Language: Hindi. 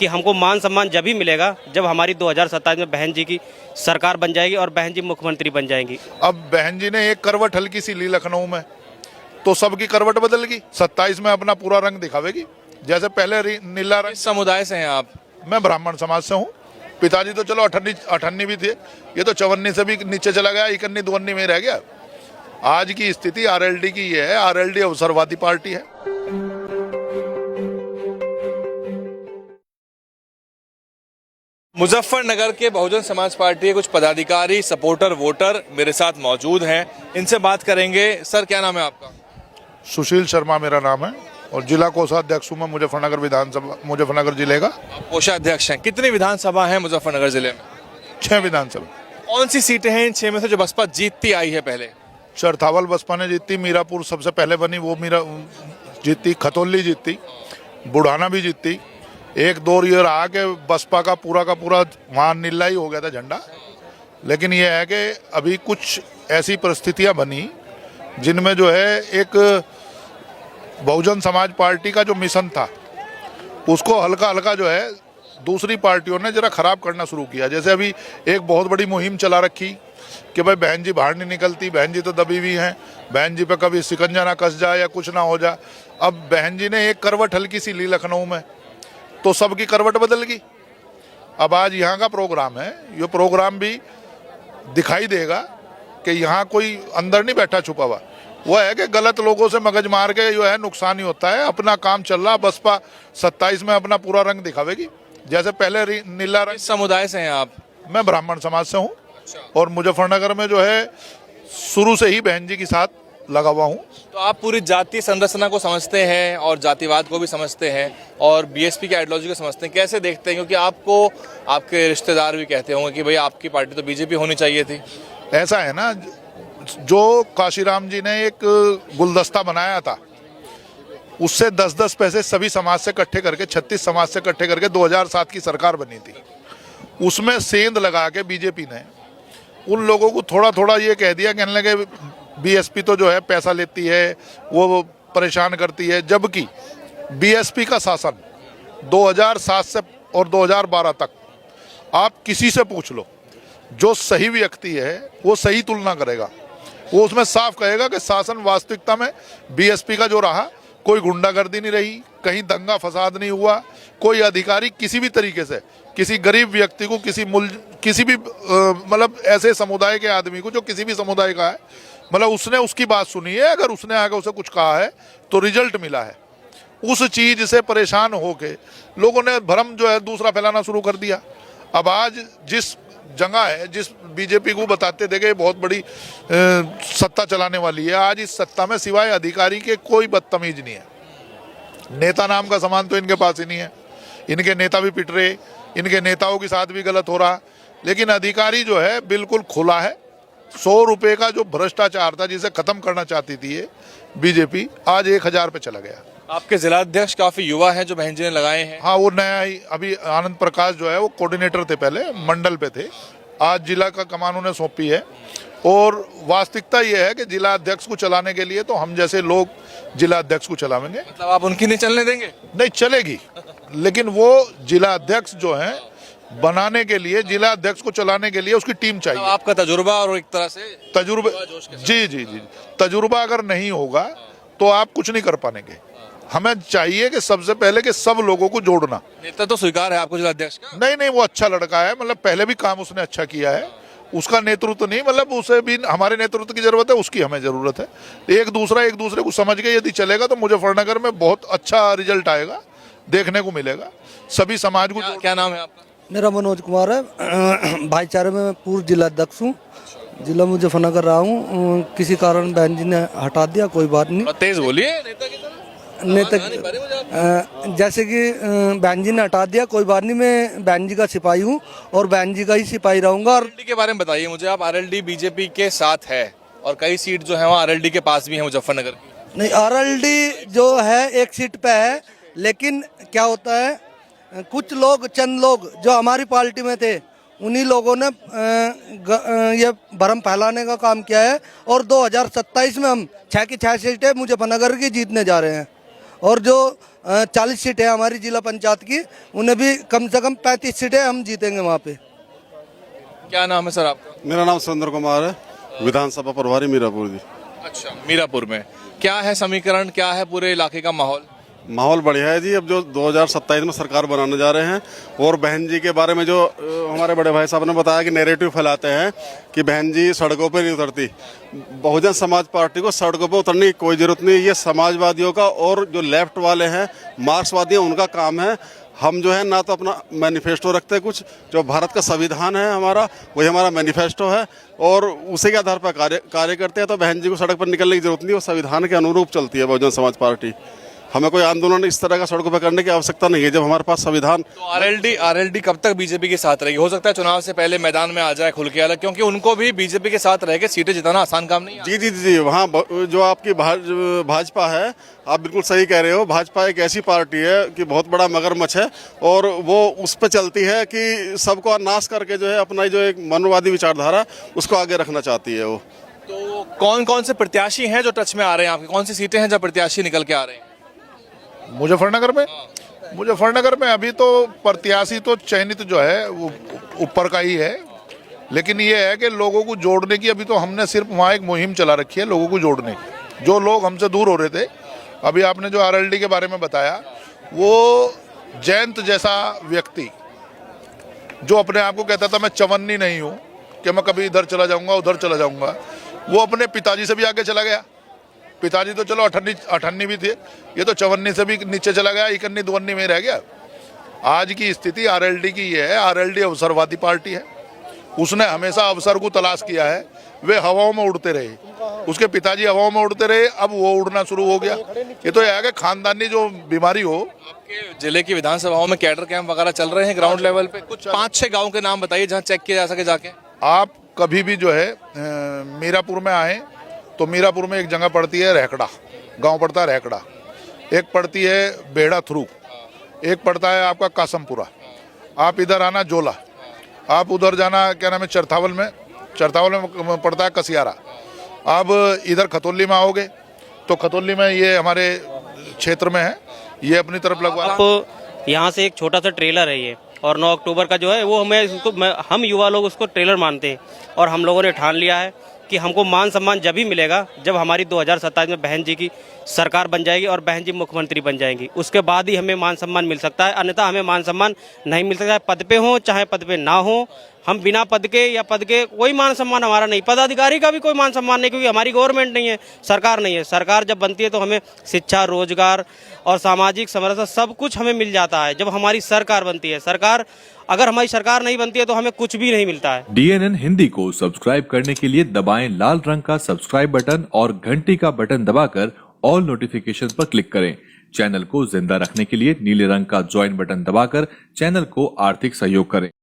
कि हमको मान सम्मान जब ही मिलेगा जब हमारी 2027 में बहन जी की सरकार बन जाएगी और बहन जी मुख्यमंत्री बन जाएंगी। अब बहन जी ने एक करवट हल्की सी ली लखनऊ में, तो सबकी करवट बदल गई। 27 में अपना पूरा रंग दिखावेगी। जैसे पहले नीला रंग। किस समुदाय से हैं आप? मैं ब्राह्मण समाज से हूँ। पिताजी तो चलो अठन्नी भी थे, ये तो 54 से भी नीचे चला गया, 51 52 में रह गया। आज की स्थिति आरएलडी की ये है। आरएलडी अवसरवादी पार्टी है। मुजफ्फरनगर के बहुजन समाज पार्टी के कुछ पदाधिकारी, सपोर्टर, वोटर मेरे साथ मौजूद हैं। इनसे बात करेंगे। सर, क्या नाम है आपका? सुशील शर्मा मेरा नाम है और जिला कोषाध्यक्ष हूँ मैं मुजफ्फरनगर विधानसभा, मुजफ्फरनगर जिले का। कोषाध्यक्ष हैं। कितनी विधानसभा है मुजफ्फरनगर जिले में? 6 विधानसभा। कौन सी सीटें हैं इन 6 में से जो बसपा जीतती आई है? पहले चरथावल बसपा ने जीती, मीरापुर सबसे पहले बनी वो मीरा जीती, खतौली जीती, बुढ़ाना भी जीती। 1-2 ईयर आके बसपा का पूरा वहाँ नीला ही हो गया था झंडा। लेकिन ये है कि अभी कुछ ऐसी परिस्थितियां बनी जिनमें जो है एक बहुजन समाज पार्टी का जो मिशन था उसको हल्का हल्का जो है दूसरी पार्टियों ने जरा खराब करना शुरू किया। जैसे अभी एक बहुत बड़ी मुहिम चला रखी कि भाई बहन जी बाहर नहीं निकलती, बहन जी तो दबी हुई हैं, बहन जी पे कभी शिकंजा ना कस जाए या कुछ ना हो जाए। अब बहन जी ने एक करवट हल्की सी ली लखनऊ में, तो सबकी करवट बदल गई। अब आज यहाँ का प्रोग्राम है, ये प्रोग्राम भी दिखाई देगा कि यहाँ कोई अंदर नहीं बैठा छुपा हुआ। वो है कि गलत लोगों से मगज मार के जो है नुकसान ही होता है। अपना काम चल रहा। बसपा 27 में अपना पूरा रंग दिखावेगी। जैसे पहले नीला रंग। किस समुदाय से हैं आप? मैं ब्राह्मण समाज से हूँ और मुजफ्फरनगर में जो है शुरू से ही बहन जी के साथ लगा हुआ हूँ। तो आप पूरी जातीय संरचना को समझते हैं और जातिवाद को भी समझते हैं और बीएसपी की आइडियोलॉजी को समझते हैं। कैसे देखते हैं? क्योंकि आपको आपके रिश्तेदार भी कहते होंगे कि भाई आपकी पार्टी तो बीजेपी होनी चाहिए थी। ऐसा है ना, जो काशीराम जी ने एक गुलदस्ता बनाया था उससे 10-10 पैसे सभी समाज से इकट्ठे करके, 36 समाज से इकट्ठे करके 2007 की सरकार बनी थी। उसमें सेंध लगा के बीजेपी ने उन लोगों को थोड़ा थोड़ा ये कह दिया, कहने लगे बीएसपी तो जो है पैसा लेती है, वो परेशान करती है। जबकि बीएसपी का शासन 2007 से और 2012 तक आप किसी से पूछ लो, जो सही व्यक्ति है वो सही तुलना करेगा। वो उसमें साफ कहेगा कि शासन वास्तविकता में बीएसपी का जो रहा, कोई गुंडागर्दी नहीं रही, कहीं दंगा फसाद नहीं हुआ, कोई अधिकारी किसी भी तरीके से किसी गरीब व्यक्ति को, किसी भी मतलब ऐसे समुदाय के आदमी को जो किसी भी समुदाय का है, मतलब उसने उसकी बात सुनी है। अगर उसने आगे उसे कुछ कहा है तो रिजल्ट मिला है। उस चीज से परेशान होके लोगों ने भ्रम जो है दूसरा फैलाना शुरू कर दिया। अब आज जिस जगह है, जिस बीजेपी को बताते थे कि बहुत बड़ी सत्ता चलाने वाली है, आज इस सत्ता में सिवाय अधिकारी के कोई बदतमीज नहीं है। नेता नाम का सामान तो इनके पास ही नहीं है। इनके नेता भी पिट रहे, इनके नेताओं के साथ भी गलत हो रहा। लेकिन अधिकारी जो है बिल्कुल खुला है। 100 रुपये का जो भ्रष्टाचार था जिसे खत्म करना चाहती थी ये बीजेपी, आज 1000 पे चला गया। आपके जिलाध्यक्ष काफी युवा हैं जो बहन जी ने लगाए हैं। हाँ, वो नया ही अभी आनंद प्रकाश जो है वो कोऑर्डिनेटर थे, पहले मंडल पे थे, आज जिला का कमान उन्हें सौंपी है। और वास्तविकता ये है कि जिला अध्यक्ष को चलाने के लिए तो हम जैसे लोग जिला अध्यक्ष को चलावेंगे। मतलब आप उनकी नहीं चलने देंगे? नहीं चलेगी, लेकिन वो जिला अध्यक्ष जो है बनाने के लिए, जिला अध्यक्ष को चलाने के लिए उसकी टीम चाहिए। तो आपका तजुर्बा और एक तरह से तजुर्बा, जी, तजुर्बा अगर नहीं होगा तो आप कुछ नहीं कर पाएंगे। हमें चाहिए कि सबसे पहले कि सब लोगों को जोड़ना। नेता तो स्वीकार है आपको जिलाध्यक्ष का? नहीं, वो अच्छा लड़का है, मतलब पहले भी काम उसने अच्छा किया है। उसका नेतृत्व नहीं, मतलब उसे भी हमारे नेतृत्व की जरूरत है, उसकी हमें जरूरत है। एक दूसरे को समझ के यदि चलेगा तो मुजफ्फरनगर में बहुत अच्छा रिजल्ट आएगा, देखने को मिलेगा। सभी समाज को। क्या नाम है आपका? मेरा मनोज कुमार है। भाईचारे में पूर्व जिला अध्यक्ष हूँ, जिला मुजफ्फरनगर रहा हूँ। किसी कारण बहन जी ने हटा दिया, कोई बात नहीं। तेज बोलिए नेता की तरह। नेता जैसे कि बहन जी ने हटा दिया, कोई बात नहीं। मैं बहन जी का सिपाही हूँ और बहन जी का ही सिपाही रहूंगा। और आरएलडी के बारे में बताइए मुझे। आप आरएलडी बीजेपी के साथ है और कई सीट जो है वहाँ आरएलडी के पास भी है मुजफ्फरनगर की। नहीं, आरएलडी जो है एक सीट पे है, लेकिन क्या होता है, कुछ लोग, चंद लोग जो हमारी पार्टी में थे, उन्हीं लोगों ने ये भ्रम फैलाने का काम किया है। और 2027 में हम 6 की 6 सीटें मुजफ्फरनगर की जीतने जा रहे हैं और जो 40 सीटें हमारी जिला पंचायत की, उन्हें भी कम से कम 35 सीटें हम जीतेंगे वहाँ पे। क्या नाम है सर आपका? मेरा नाम सुरेंद्र कुमार है, विधानसभा प्रभारी मीरापुर जी। अच्छा, मीरापुर में क्या है समीकरण, क्या है पूरे इलाके का माहौल? माहौल बढ़िया है जी। अब जो 2027 में सरकार बनाने जा रहे हैं, और बहन जी के बारे में जो हमारे बड़े भाई साहब ने बताया कि नैरेटिव फैलाते हैं कि बहन जी सड़कों पर नहीं उतरती, बहुजन समाज पार्टी को सड़कों पर उतरने की कोई जरूरत नहीं। ये समाजवादियों का और जो लेफ्ट वाले हैं, मार्क्सवादी हैं, उनका काम है। हम जो है ना तो अपना मैनिफेस्टो रखते हैं, कुछ जो भारत का संविधान है हमारा, वही हमारा मैनिफेस्टो है, और उसी के आधार पर कार्य करते हैं। तो बहन जी को सड़क पर निकलने की जरूरत नहीं, वो संविधान के अनुरूप चलती है बहुजन समाज पार्टी। हमें कोई आंदोलन इस तरह का सड़कों पर करने की आवश्यकता नहीं है जब हमारे पास संविधान। तो आरएलडी कब तक बीजेपी के साथ रहेगी? हो सकता है चुनाव से पहले मैदान में आ जाए खुल के अलग, क्योंकि उनको भी बीजेपी के साथ रह के सीटें जिताना आसान काम नहीं है। जी जी जी, वहाँ जो आपकी भाजपा है, आप बिल्कुल सही कह रहे हो। भाजपा एक ऐसी पार्टी है कि बहुत बड़ा मगरमच्छ है, और वो उस पर चलती है कि सबको नाश करके जो है अपना जो एक मनोवादी विचारधारा उसको आगे रखना चाहती है वो। तो कौन कौन से प्रत्याशी हैं जो टच में आ रहे हैं आपके? कौन सी सीटें हैं जब प्रत्याशी निकल के आ रहे हैं? मुजफ्फरनगर में अभी तो प्रत्याशी तो चयनित जो है वो ऊपर का ही है, लेकिन ये है कि लोगों को जोड़ने की अभी तो हमने सिर्फ वहाँ एक मुहिम चला रखी है, लोगों को जोड़ने की। जो लोग हमसे दूर हो रहे थे, अभी आपने जो आरएलडी के बारे में बताया, वो जयंत जैसा व्यक्ति जो अपने आप को कहता था मैं चवन्नी नहीं हूँ कि मैं कभी इधर चला जाऊँगा उधर चला जाऊँगा, वो अपने पिताजी से भी आगे चला गया। पिताजी तो चलो अठन्नी भी थे, ये तो चवन्नी से भी नीचे चला गया, इकन्नी दुवन्नी में रह गया। आज की स्थिति आरएलडी की ये है, आरएलडी अवसरवादी पार्टी है। उसने हमेशा अवसर को तलाश किया है, वे हवाओं में उड़ते रहे, उसके पिताजी हवाओं में उड़ते रहे, अब वो उड़ना शुरू हो गया। ये तो यह है कि खानदानी जो बीमारी हो। आपके जिले की विधानसभाओं में कैडर कैंप वगैरह चल रहे हैं ग्राउंड लेवल पे? कुछ 5-6 गाँव के नाम बताइए जहाँ चेक किया जा सके जाके। आप कभी भी जो है मीरापुर में आए तो मीरापुर में एक जगह पड़ती है रहकड़ा, गांव पड़ता है रहकड़ा, एक पड़ती है बेड़ा थ्रू, एक पड़ता है आपका कासमपुरा। आप इधर आना जोला, आप उधर जाना क्या नाम है चरथावल में पड़ता है कसियारा। आप इधर खतौली में आओगे तो खतौली में ये हमारे क्षेत्र में है, ये अपनी तरफ लगवा। आप यहाँ से एक छोटा सा ट्रेलर है ये, और 9 अक्टूबर का जो है वो हम युवा लोग उसको ट्रेलर मानते हैं, और हम लोगों ने ठान लिया है कि हमको मान सम्मान जब ही मिलेगा जब हमारी 2027 में बहन जी की सरकार बन जाएगी और बहन जी मुख्यमंत्री बन जाएंगी। उसके बाद ही हमें मान सम्मान मिल सकता है, अन्यथा हमें मान सम्मान नहीं मिल सकता है। पद पे हो चाहे पद पे ना हो, हम बिना पद के या पद के कोई मान सम्मान हमारा नहीं, पदाधिकारी का भी कोई मान सम्मान नहीं, क्योंकि हमारी गवर्नमेंट नहीं है, सरकार नहीं है। सरकार जब बनती है तो हमें शिक्षा, रोजगार और सामाजिक समरसता सब कुछ हमें मिल जाता है जब हमारी सरकार बनती है। अगर हमारी सरकार नहीं बनती है तो हमें कुछ भी नहीं मिलता है। DNN हिंदी को सब्सक्राइब करने के लिए दबाएं लाल रंग का सब्सक्राइब बटन और घंटी का बटन दबाकर ऑल नोटिफिकेशन पर क्लिक करें। चैनल को जिंदा रखने के लिए नीले रंग का ज्वाइन बटन दबाकर चैनल को आर्थिक सहयोग करें।